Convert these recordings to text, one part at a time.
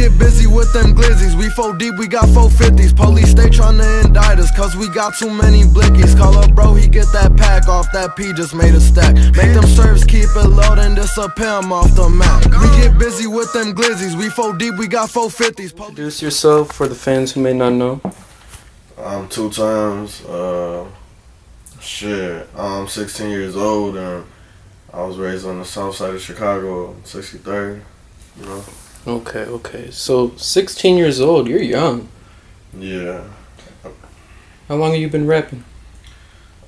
get busy with them glizzies. We 4 deep, we got 450s. Police stay tryna indict us, cause we got too many blickies. Call up bro, he get that pack off. That P just made a stack. Make them serves keep it low, then disappear him off the map. We get busy with them glizzies. We 4 deep, we got 450s. Introduce yourself for the fans who may not know. I'm TwoTimez. I'm 16 years old and I was raised on the south side of Chicago, 63rd, you know. Okay. So 16 years old, you're young. Yeah. How long have you been rapping?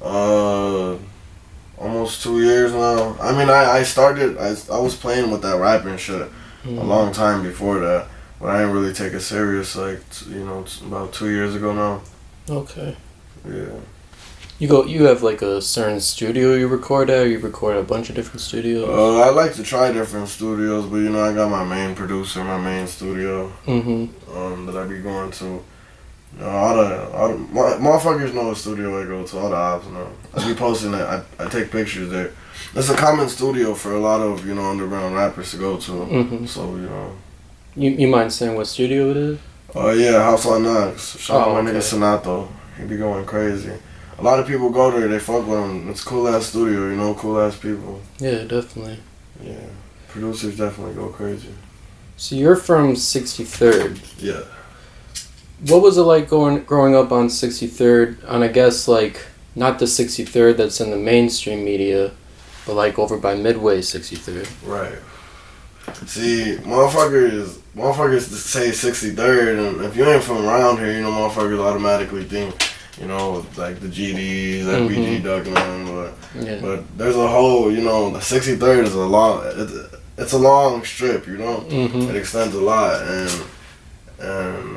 Almost 2 years now. I mean, I was playing with that rapping shit a long time before that, but I didn't really take it serious, like, about 2 years ago now. Okay. Yeah. You have like a certain studio you record at, or you record at a bunch of different studios? I like to try different studios, but I got my main producer, my main studio, that I be going to. All the motherfuckers know what studio I go to, all the ops know. I be posting it, I take pictures there. It's a common studio for a lot of, underground rappers to go to, so, You mind saying what studio it is? Yeah, House on Knox. Shout out my nigga Sonato. He be going crazy. A lot of people go there, they fuck with him. It's a cool ass studio, cool ass people. Yeah, definitely. Yeah, producers definitely go crazy. So you're from 63rd. Yeah. What was it like growing up on 63rd, on I guess like, not the 63rd that's in the mainstream media, but like over by Midway 63rd? Right. See, motherfuckers say 63rd, and if you ain't from around here, motherfuckers automatically think, like the GDs, FBG Duckman, but there's a whole, the 63rd is it's a long strip, it extends a lot, and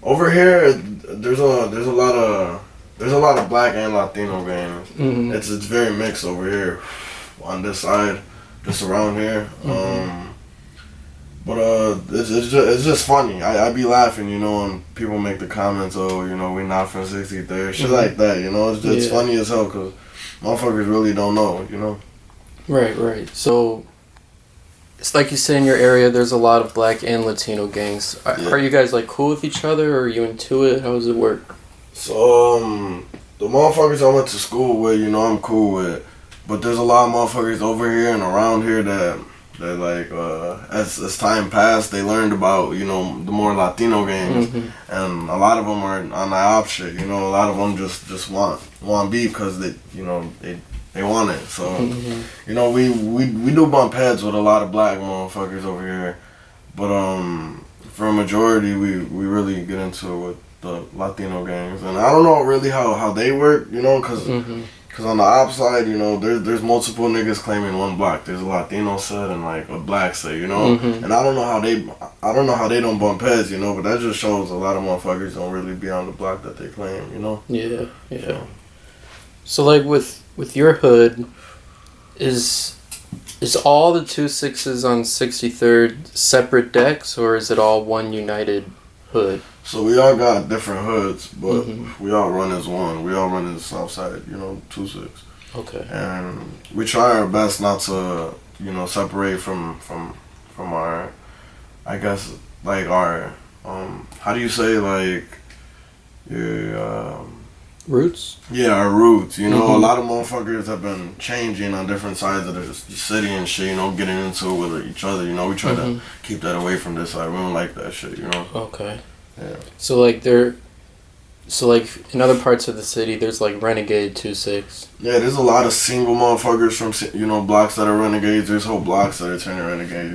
over here there's a lot of black and Latino gangs. It's very mixed over here on this side, just around here. But it's just funny. I be laughing, when people make the comments, we not from 63rd, shit like that, It's just funny as hell because motherfuckers really don't know, Right. So, it's like you say in your area, there's a lot of black and Latino gangs. Are you guys like cool with each other, or are you into it? How does it work? So, the motherfuckers I went to school with, I'm cool with, but there's a lot of motherfuckers over here and around here that like, as time passed, they learned about, the more Latino gangs, and a lot of them are on the op shit, a lot of them just want beef because they want it, so, we do bump heads with a lot of black motherfuckers over here, but, for a majority, we really get into it with the Latino gangs, and I don't know really how they work, because on the op side, there's multiple niggas claiming one block. There's a Latino set and like a black set, and I don't know how they don't bump heads, but that just shows a lot of motherfuckers don't really be on the block that they claim, Yeah. So like with your hood, is all the 2-6s on 63rd separate decks, or is it all one united hood? So we all got different hoods, but we all run as one. We all run as south side, 2-6. Okay. And we try our best not to, separate from our, I guess, like our, how do you say, like, your, roots? Yeah, our roots. A lot of motherfuckers have been changing on different sides of the city and shit, getting into it with each other, we try to keep that away from this side. We don't like that shit, Okay. Yeah. So like in other parts of the city, there's like renegade 2-6. Yeah, there's a lot of single motherfuckers from blocks that are renegades. There's whole blocks that are turning renegade.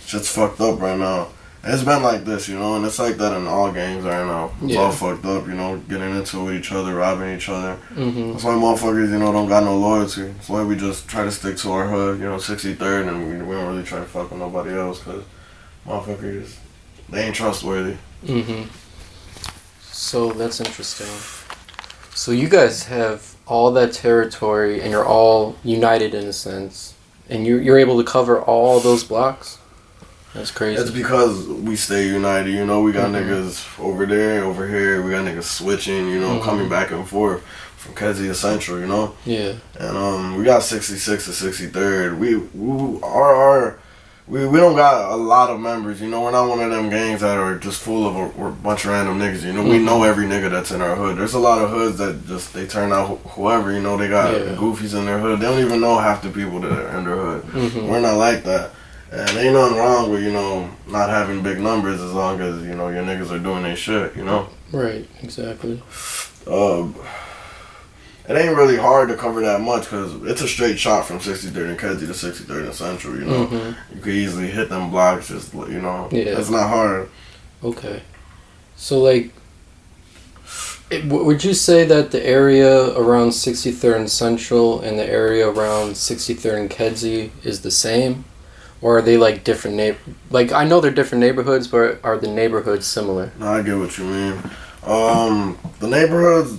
Shit's fucked up right now. And it's been like this, and it's like that in all gangs right now. It's all fucked up, getting into it with each other, robbing each other. That's why motherfuckers, don't got no loyalty. That's why we just try to stick to our hood, 63rd, and we don't really try to fuck with nobody else, because motherfuckers, they ain't trustworthy. So that's interesting. So you guys have all that territory and you're all united in a sense, and you're able to cover all those blocks? That's crazy. It's because we stay united, we got niggas over there, over here, we got niggas switching, coming back and forth from Kedzie to Central, Yeah. And we got 66 to 63rd. we don't got a lot of members, you know. We're not one of them gangs that are just full of a bunch of random niggas, you know. We know every nigga that's in our hood. There's a lot of hoods that just, they turn out whoever, you know. They got goofies in their hood. They don't even know half the people that are in their hood. We're not like that. And ain't nothing wrong with, you know, not having big numbers as long as, you know, your niggas are doing their shit, you know. Right, exactly. It ain't really hard to cover that much because it's a straight shot from 63rd and Kedzie to 63rd and Central, you know. You could easily hit them blocks, just, you know. It's not hard. Okay. So, like, would you say that the area around 63rd and Central and the area around 63rd and Kedzie is the same? Or are they, like, different like, I know they're different neighborhoods, but are the neighborhoods similar? No, I get what you mean. The neighborhoods,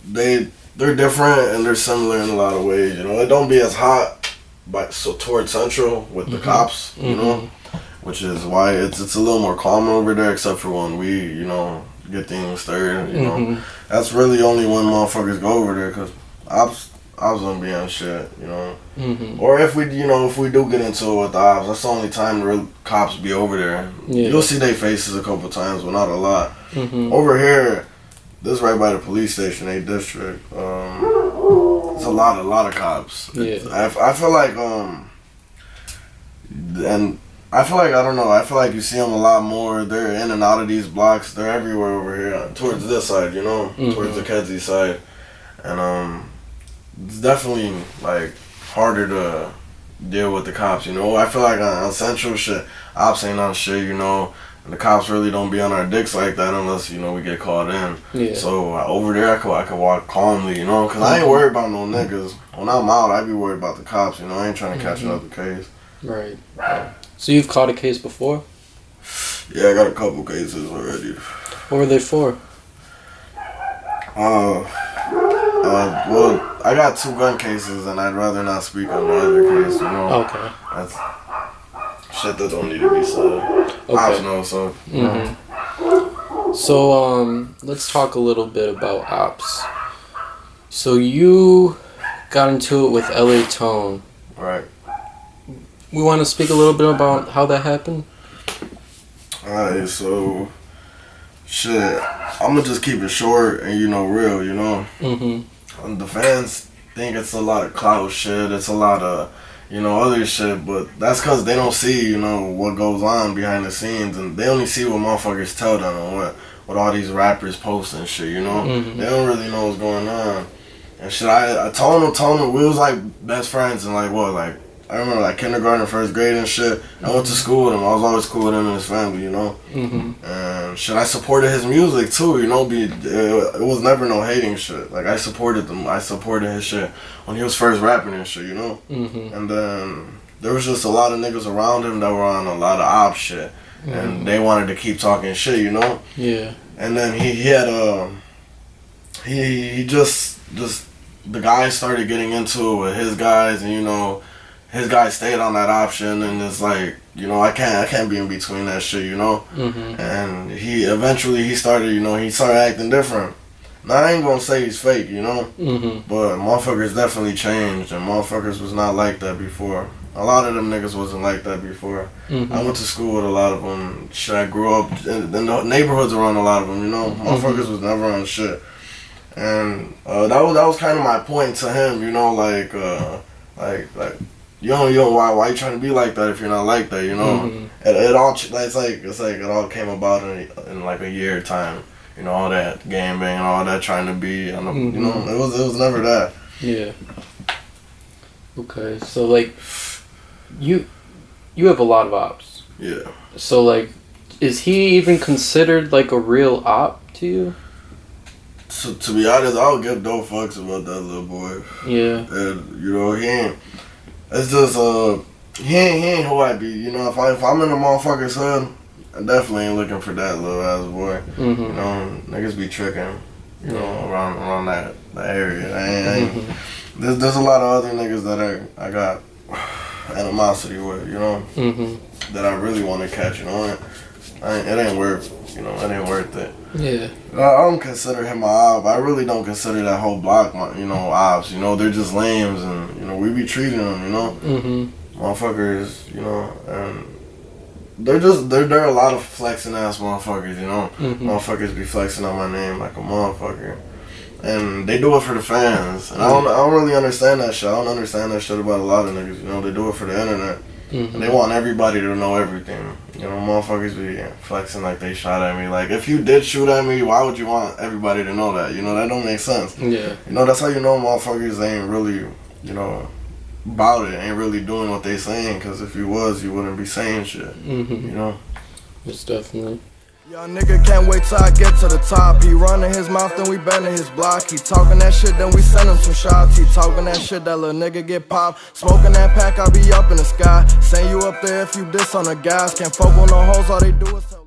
they're different and they're similar in a lot of ways, you know. It don't be as hot towards Central with the cops, you know, which is why it's a little more calm over there, except for when we, you know, get things stirred, you know. That's really only when motherfuckers go over there, because ops don't be on shit, you know. Or if we, you know, if we do get into it with the ops, that's the only time the real cops be over there. You'll see their faces a couple times, but not a lot. Over here, this is right by the police station, 8th District. It's a lot of cops. I feel like, and I feel like, I don't know, I feel like you see them a lot more. They're in and out of these blocks. They're everywhere over here, towards this side, you know, towards the Kedzie side. And it's definitely, like, harder to deal with the cops, you know. I feel like on Central shit, ops ain't on shit, you know. And the cops really don't be on our dicks like that unless, you know, we get caught in. So over there, I could walk calmly, you know, because I ain't worried about no niggas. When I'm out, I be worried about the cops, you know. I ain't trying to catch another case. Right. So you've caught a case before? Yeah, I got a couple cases already. What were they for? Well, I got 2 gun cases, and I'd rather not speak on the other case, you know. Okay. That's shit that don't need to be said. Ops know, so. So, let's talk a little bit about ops. So you got into it with LA Tone. Right. We want to speak a little bit about how that happened? Alright, so, shit, I'm gonna just keep it short and, you know, real, you know. And the fans think it's a lot of clout shit, it's a lot of, you know, other shit, but that's because they don't see, you know, what goes on behind the scenes, and they only see what motherfuckers tell them and what all these rappers post and shit, you know. They don't really know what's going on. And shit, I told him, we was like best friends and like, what, like, I remember like kindergarten, 1st grade and shit. I went to school with him. I was always cool with him and his family, you know. And shit, I supported his music too, you know. It was never no hating shit. Like I supported them. I supported his shit when he was first rapping and shit, you know. And then there was just a lot of niggas around him that were on a lot of op shit, and they wanted to keep talking shit, you know. And then he had he just the guys started getting into it with his guys, and you know. His guy stayed on that option, and it's like, you know, I can't be in between that shit, you know. And he eventually started acting different. Now I ain't gonna say he's fake, you know, but motherfuckers definitely changed, and motherfuckers was not like that before. A lot of them niggas wasn't like that before. I went to school with a lot of them. Shit, I grew up in the neighborhoods around a lot of them, you know. Motherfuckers was never on shit, and that was kind of my point to him, you know, like. Why you trying to be like that if you're not like that, you know? It all it's like it all came about in like a year time, you know, all that game bang and all that trying to be, you know, it was never that. Yeah. Okay, so like, you have a lot of ops. Yeah. So like, is he even considered like a real op to you? So to be honest, I don't give no fucks about that little boy. Yeah. And you know, he ain't. It's just he ain't who I be. You know, if I'm in the motherfucker's hood, I definitely ain't looking for that little ass boy. You know, niggas be tricking. You know, around that area. There's a lot of other niggas that I got animosity with. You know, that I really want to catch. You know, it ain't worth. You know, it ain't worth it. Yeah. I don't consider him a op. I really don't consider that whole block, you know, ops. You know, they're just lames, and you know, we be treating them. You know. motherfuckers, you know, and they're a lot of flexing ass motherfuckers, you know. Motherfuckers be flexing on my name like a motherfucker. And they do it for the fans. And I don't really understand that shit. I don't understand that shit about a lot of niggas, you know. They do it for the internet. And they want everybody to know everything. You know, motherfuckers be flexing like they shot at me. Like, if you did shoot at me, why would you want everybody to know that? You know, that don't make sense. Yeah. You know, that's how you know motherfuckers ain't really, you know, about it. Ain't really doing what they saying. Because if you was, you wouldn't be saying shit. You know? It's definitely. Young nigga can't wait till I get to the top. He running his mouth, then we bending his block. He talking that shit, then we send him some shots. He talking that shit, that little nigga get popped. Smoking that pack, I'll be up in the sky. Send you up there if you diss on the guys. Can't fuck on no hoes, all they do is tell